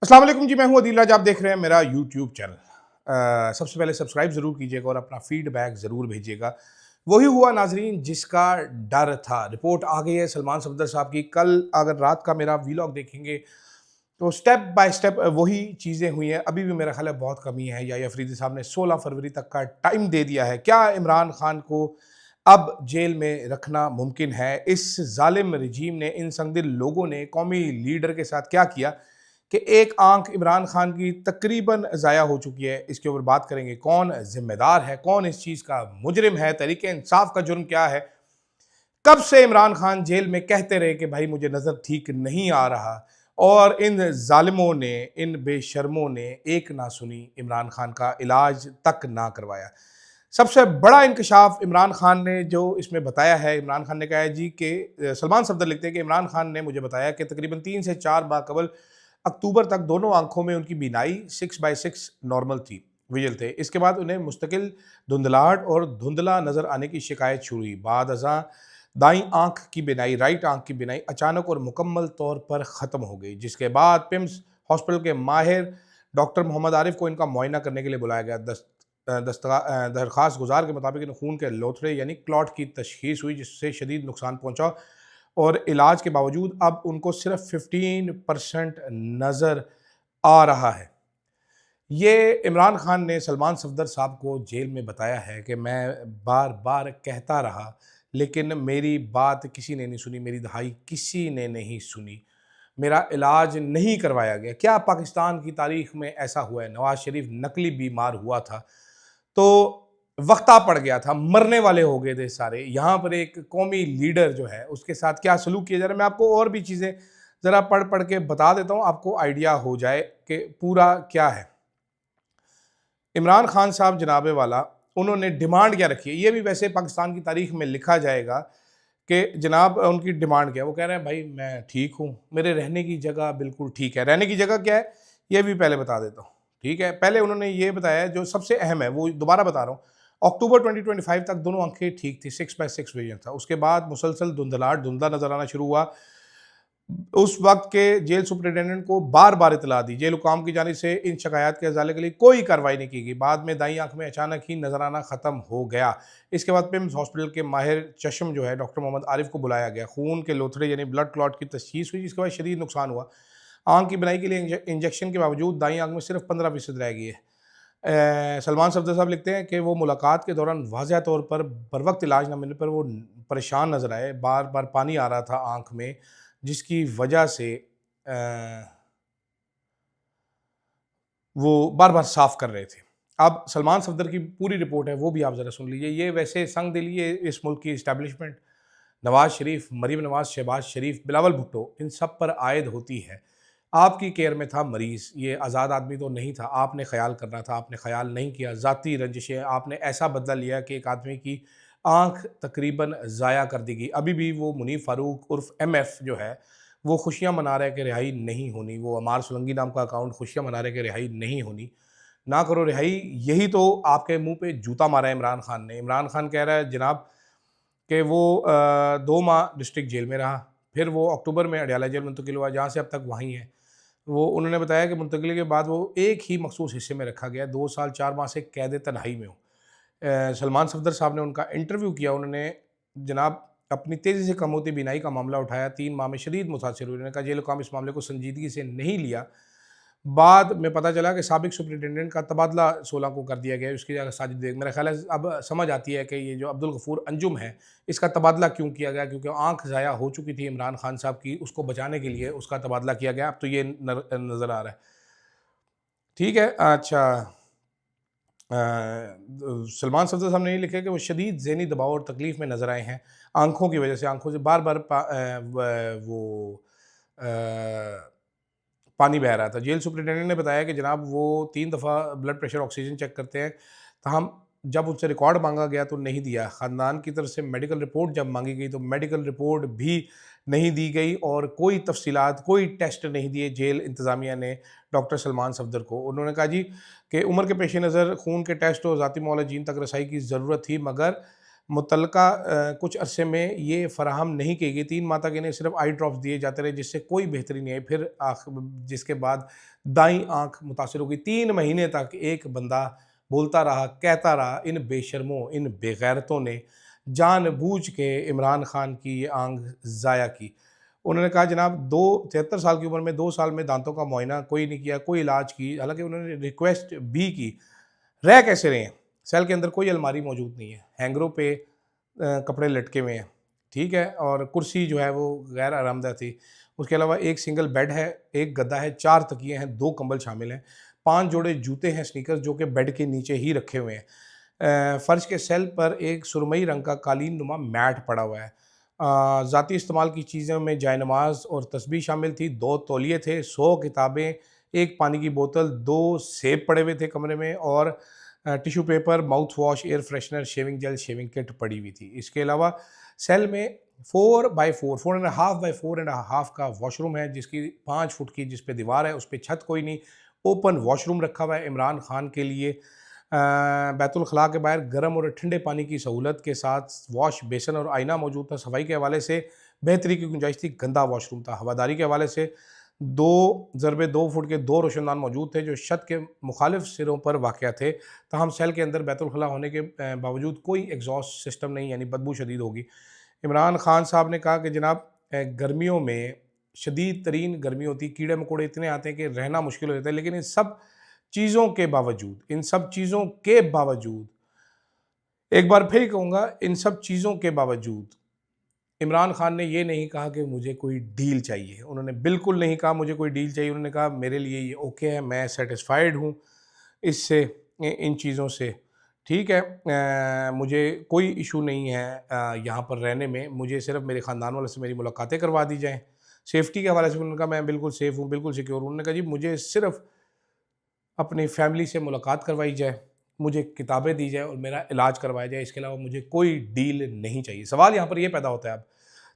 अस्सलाम वालेकुम जी, मैं हूं अदील राज। आप देख रहे हैं मेरा यूट्यूब चैनल। सबसे पहले सब्सक्राइब ज़रूर कीजिएगा और अपना फीडबैक ज़रूर भेजिएगा। वही हुआ नाजरीन जिसका डर था। रिपोर्ट आ गई है सलमान सफदर साहब की। कल अगर रात का मेरा वीलॉग देखेंगे तो स्टेप बाय स्टेप वही चीज़ें हुई हैं। अभी भी मेरा ख्याल है बहुत कमी है। या अफरीदी साहब ने 16 फरवरी तक का टाइम दे दिया है। क्या इमरान खान को अब जेल में रखना मुमकिन है? इस जालिम रजीम ने, इन संगदिल लोगों ने कौमी लीडर के साथ क्या किया कि एक आंख इमरान खान की तकरीबन ज़ाया हो चुकी है। इसके ऊपर बात करेंगे। कौन जिम्मेदार है, कौन इस चीज़ का मुजरिम है, तरीके इंसाफ का जुर्म क्या है। कब से इमरान खान जेल में कहते रहे कि भाई मुझे नज़र ठीक नहीं आ रहा, और इन जालिमों ने, इन बेशर्मों ने एक ना सुनी, इमरान खान का इलाज तक ना करवाया। सबसे बड़ा इंकशाफ इमरान खान ने जो इसमें बताया है, इमरान खान ने कहा है जी कि सलमान सफदर लिखते हैं कि इमरान खान ने मुझे बताया कि तकरीबन 3 से 4 माह कबल अक्टूबर तक दोनों आंखों में उनकी बीनाई 6/6 नॉर्मल थी, विजल थे। इसके बाद उन्हें मुस्तकिल धुंधलाहट और धुंधला नजर आने की शिकायत शुरू हुई। बाद अज़ां दाईं आंख की बीनाई, राइट आंख की बीनाई अचानक और मुकम्मल तौर पर ख़त्म हो गई, जिसके बाद पिम्स हॉस्पिटल के माहिर डॉक्टर मोहम्मद आरिफ को इनका मुआयना करने के लिए बुलाया गया। दरख्वास्त गुजार के मुताबिक इन खून के लोथड़े यानी क्लॉट की तशखीस हुई, जिससे शदीद नुकसान पहुंचा और इलाज के बावजूद अब उनको सिर्फ 15% नज़र आ रहा है। ये इमरान खान ने सलमान सफदर साहब को जेल में बताया है कि मैं बार बार कहता रहा, लेकिन मेरी बात किसी ने नहीं सुनी, मेरी दहाई किसी ने नहीं सुनी, मेरा इलाज नहीं करवाया गया। क्या पाकिस्तान की तारीख में ऐसा हुआ है? नवाज शरीफ नकली बीमार हुआ था तो वक्ता पड़ गया था, मरने वाले हो गए थे सारे। यहाँ पर एक कौमी लीडर जो है उसके साथ क्या सलूक किया जा रहा है, मैं आपको और भी चीज़ें ज़रा पढ़ पढ़ के बता देता हूँ, आपको आइडिया हो जाए कि पूरा क्या है। इमरान खान साहब जनाबे वाला, उन्होंने डिमांड क्या रखी है, ये भी वैसे पाकिस्तान की तारीख में लिखा जाएगा कि जनाब उनकी डिमांड क्या है। वो कह रहे हैं भाई मैं ठीक हूँ, मेरे रहने की जगह बिल्कुल ठीक है। रहने की जगह क्या है ये भी पहले बता देता हूँ, ठीक है। पहले उन्होंने ये बताया जो सबसे अहम है, वो दोबारा बता रहा हूँ। अक्टूबर 2025 तक दोनों आंखें ठीक थी, 6/6 विजन था। उसके बाद मुसलसल धुंधलाहट, धुंधला नजर आना शुरू हुआ। उस वक्त के जेल सुपरिटेंडेंट को बार बार इतला दी, जेल हुकाम की जानिब से इन शिकायत के अजाले के लिए कोई कार्रवाई नहीं की गई। बाद में दाई आंख में अचानक ही नजर आना खत्म हो गया। इसके बाद पिम्स हॉस्पिटल के माहिर चश्म जो है डॉक्टर मोहम्मद आरिफ को बुलाया गया। खून के लोथड़े यानी ब्लड क्लॉट की तशखीस हुई, जिसके बाद शदीद नुकसान हुआ। आंख की बनाई के लिए इंजेक्शन के बावजूद दाई आंख में सिर्फ 15% रह गई है। सलमान सफदर साहब लिखते हैं कि वो मुलाकात के दौरान वाज़ह तौर पर बर वक्त इलाज न मिलने पर वो परेशान नजर आए, बार बार पानी आ रहा था आंख में, जिसकी वजह से वो बार बार साफ कर रहे थे। अब सलमान सफदर की पूरी रिपोर्ट है, वो भी आप ज़रा सुन लीजिए। ये वैसे संग दिली है इस मुल्क की इस्टेब्लिशमेंट, नवाज शरीफ, मरीम नवाज, शहबाज शरीफ, बिलावल भुट्टो, इन सब पर आयद होती है। आपकी केयर में था मरीज़, ये आज़ाद आदमी तो नहीं था। आपने ख्याल करना था, आपने ख्याल नहीं किया। ज़ाती रंजिशें, आपने ऐसा बदला लिया कि एक आदमी की आँख तकरीबन ज़ाया कर दी गई। अभी भी वो मुनीफ फ़ारूक उर्फ़ MF जो है, वो खुशियाँ मना रहा है कि रिहाई नहीं होनी। वो अमार सोलंकी नाम का अकाउंट खुशियाँ मना रहा है कि रिहाई नहीं होनी। ना करो रिहाई, यही तो आपके मुँह पे जूता मारा है इमरान खान ने। इमरान खान कह रहा है जनाब कि वो 2 माह डिस्ट्रिक्ट जेल में रहा, फिर वो अक्टूबर में अडयाला जेल मुंतकिल हुआ, जहाँ से अब तक वहीं है। वो उन्होंने बताया कि मुंतकिली के बाद वो एक ही मखसूस हिस्से में रखा गया, 2 साल 4 माह से कैद तन्हाई में हूँ। सलमान सफदर साहब ने उनका इंटरव्यू किया, उन्होंने जनाब अपनी तेज़ी से कम होती बीनाई का मामला उठाया। 3 माह में शदीद मुतासिर हुए। उन्होंने कहा जेल हुकाम इस मामले को संजीदगी से नहीं लिया। बाद में पता चला कि साबिक सुपरिटेंडेंट का तबादला 16 को कर दिया गया है, उसकी जगह साजिद बेग। मेरा ख्याल है अब समझ आती है कि ये जो अब्दुल गफूर अंजुम है, इसका तबादला क्यों किया गया, क्योंकि आंख ज़ाया हो चुकी थी इमरान खान साहब की, उसको बचाने के लिए उसका तबादला किया गया। अब तो ये नज़र आ रहा है, ठीक है। अच्छा, सलमान सफदर साहब ने ये लिखा कि वो शदीद ज़हनी दबाव और तकलीफ़ में नज़र आए हैं आंखों की वजह से। आंखों से बार बार वो अ, पानी बह रहा था। जेल सुपरिटेंडेंट ने बताया कि जनाब वो 3 दफ़ा ब्लड प्रेशर, ऑक्सीजन चेक करते हैं, ताहम जब उनसे रिकॉर्ड मांगा गया तो नहीं दिया। ख़ानदान की तरफ से मेडिकल रिपोर्ट जब मांगी गई तो मेडिकल रिपोर्ट भी नहीं दी गई, और कोई तफसीलात, कोई टेस्ट नहीं दिए जेल इंतज़ामिया ने डॉक्टर सलमान सफदर को। उन्होंने कहा जी कि उम्र के पेश नज़र खून के टेस्ट और ज़ाती मौलाजीन तक रसाई की ज़रूरत थी, मगर मुतल्लका कुछ अरसे में ये फ़राहम नहीं की गई। 3 माह तक इन्हें सिर्फ़ आई ड्रॉप्स दिए जाते रहे, जिससे कोई बेहतरी नहीं आई। फिर जिसके बाद दाईं आँख मुतासिर हो गई। 3 महीने तक एक बंदा बोलता रहा, कहता रहा। इन बेशर्मों, इन बेगैरतों ने जानबूझ के इमरान खान की ये आँख ज़ाया की। उन्होंने कहा जनाब 2 73 साल की उम्र में 2 साल में दाँतों का मुआयना कोई नहीं किया, कोई इलाज की। हालाँकि उन्होंने रिक्वेस्ट भी की। रह कैसे रहे हैं? सेल के अंदर कोई अलमारी मौजूद नहीं है, हैंगरों पे कपड़े लटके हुए हैं, ठीक है? और कुर्सी जो है वो गैर आरामदेह थी। उसके अलावा एक सिंगल बेड है, एक गद्दा है, 4 तकिए हैं, 2 कंबल शामिल हैं, 5 जोड़े जूते हैं स्नीकर्स जो कि बेड के नीचे ही रखे हुए हैं। फर्श के सेल पर एक सुरमई रंग का कालीन नुमा मैट पड़ा हुआ है। ज़ाती इस्तेमाल की चीज़ों में जायनमाज़ और तस्बीह शामिल थी, 2 तौलिए थे, 100 किताबें, 1 पानी की बोतल, 2 सेब पड़े हुए थे कमरे में और tissue paper, mouth wash, air freshener, shaving gel, shaving kit पड़ी हुई थी। इसके अलावा सेल में 4 by 4, 4 and half by 4 and half का वॉशरूम है, जिसकी 5 फुट की जिस पे दीवार है, उस पे छत कोई नहीं, ओपन वॉशरूम रखा हुआ है इमरान खान के लिए। बैतुल खला के बाहर गर्म और ठंडे पानी की सहूलत के साथ वॉश बेसन और आईना मौजूद था। सफाई के हवाले से बेहतरी की गुंजाइश थी, गंदा वॉशरूम था। हवादारी के हवाले से 2 फुट के 2 रोशनदान मौजूद थे जो छत के मुखालिफ सिरों पर वाक़या थे। ताहम सेल के अंदर बैतुल खला होने के बावजूद कोई एग्जॉस्ट सिस्टम नहीं, यानी बदबू शदीद होगी। इमरान खान साहब ने कहा कि जनाब गर्मियों में शदीद तरीन गर्मी होती, कीड़े मकोड़े इतने आते हैं कि रहना मुश्किल हो जाता है। लेकिन इन सब चीज़ों के बावजूद, इन सब चीज़ों के बावजूद, एक बार फिर कहूँगा, इन सब चीज़ों के बावजूद इमरान खान ने ये नहीं कहा कि मुझे कोई डील चाहिए। उन्होंने बिल्कुल नहीं कहा मुझे कोई डील चाहिए। उन्होंने कहा मेरे लिए ये ओके है, मैं सैटिस्फाइड हूँ इससे, इन चीज़ों से, ठीक है। मुझे कोई इशू नहीं है यहाँ पर रहने में। मुझे सिर्फ मेरे ख़ानदान वालों से मेरी मुलाकातें करवा दी जाएँ। सेफ्टी के हवाले से उन्होंने कहा मैं बिल्कुल सेफ़ हूँ, बिल्कुल सिक्योर हूँ। उन्होंने कहा जी मुझे सिर्फ अपनी फैमिली से मुलाकात करवाई जाए, मुझे किताबें दी जाए और मेरा इलाज करवाया जाए, इसके अलावा मुझे कोई डील नहीं चाहिए। सवाल यहाँ पर ये पैदा होता है अब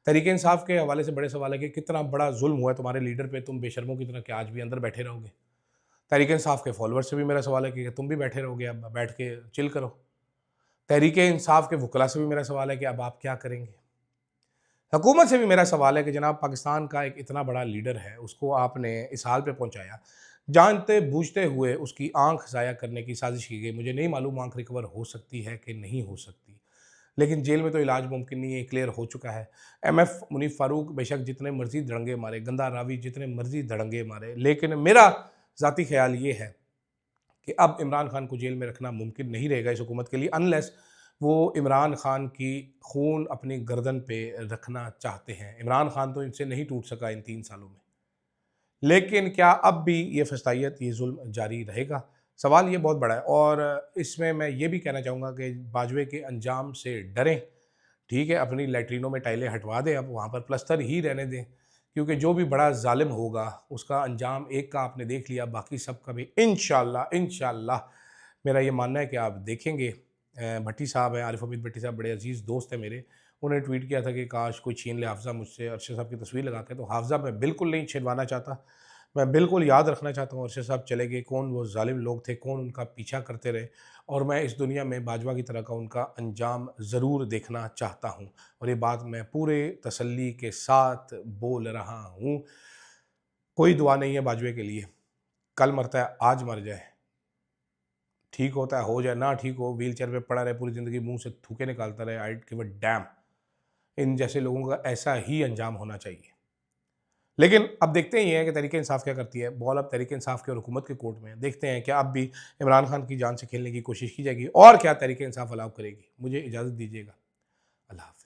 तहरीक-ए-इंसाफ के हवाले से बड़े सवाल है कि कितना बड़ा जुल्म हुआ है तुम्हारे लीडर पे, तुम बेशर्मों की तरह क्या आज भी अंदर बैठे रहोगे? तहरीक-ए-इंसाफ के फॉलोअर्स से भी मेरा सवाल है कि तुम भी बैठे रहोगे, अब बैठ के चिल करो। तहरीक-ए-इंसाफ के वुकला से भी मेरा सवाल है कि अब आप क्या करेंगे? हुकूमत से भी मेरा सवाल है कि जनाब पाकिस्तान का एक इतना बड़ा लीडर है, उसको आपने इस हाल पे पहुँचाया, जानते बूझते हुए उसकी आँख ज़ाया करने की साज़िश की गई। मुझे नहीं मालूम आँख रिकवर हो सकती है कि नहीं हो सकती, लेकिन जेल में तो इलाज मुमकिन नहीं है, क्लियर हो चुका है। एमएफ मुनीफ फ़ारूक बेशक जितने मर्ज़ी दड़ंगे मारे, गंदा रावी जितने मर्ज़ी दड़ंगे मारे, लेकिन मेरा ज़ाती ख़्याल ये है कि अब इमरान खान को जेल में रखना मुमकिन नहीं रहेगा इस हुकूमत के लिए, अनलेस वो इमरान खान की खून अपनी गर्दन पे रखना चाहते हैं। इमरान खान तो इनसे नहीं टूट सका इन 3 सालों में। लेकिन क्या अब भी ये फस्तायत, ये ज़ुल्म जारी रहेगा? सवाल ये बहुत बड़ा है और इसमें मैं ये भी कहना चाहूँगा कि बाजवे के अंजाम से डरें, ठीक है? अपनी लैट्रिनों में टाइलें हटवा दें, अब वहाँ पर प्लस्तर ही रहने दें, क्योंकि जो भी बड़ा ज़ालिम होगा, उसका अंजाम एक का आपने देख लिया, बाकी सब का भी इंशाअल्लाह, इंशाअल्लाह मेरा ये मानना है कि आप देखेंगे। भट्टी साहब हैं, आरिफ हमीद भट्टी साहब बड़े अज़ीज़ दोस्त हैं मेरे। उन्होंने ट्वीट किया था कि काश कोई छीन ले हाफ़ज़ा मुझसे, अरशद साहब की तस्वीर लगा के, तो हाफ़ज़ा मैं बिल्कुल नहीं छिनवाना चाहता। मैं बिल्कुल याद रखना चाहता हूँ अरशद साहब चले गए, कौन वो ज़ालिम लोग थे, कौन उनका पीछा करते रहे, और मैं इस दुनिया में बाजवा की तरह का उनका अंजाम ज़रूर देखना चाहता हूँ। और ये बात मैं पूरे तसल्ली के साथ बोल रहा हूँ। कोई दुआ नहीं है बाजवे के लिए, कल मरता है आज मर जाए, ठीक होता है हो जाए, ना ठीक हो व्हीलचेयर पे पड़ा रहे पूरी ज़िंदगी, मुँह से थूके निकालता रहे, आई गिव अ डैम। इन जैसे लोगों का ऐसा ही अंजाम होना चाहिए। लेकिन अब देखते ही हैं कि तहरीक-ए-इंसाफ क्या करती है। बॉल अब तहरीक-ए-इंसाफ की और हुकूमत के कोर्ट में है। देखते हैं क्या अब भी इमरान खान की जान से खेलने की कोशिश की जाएगी और क्या तहरीक-ए-इंसाफ अलाउ करेगी। मुझे इजाज़त दीजिएगा। अल्लाह हाफ़िज़।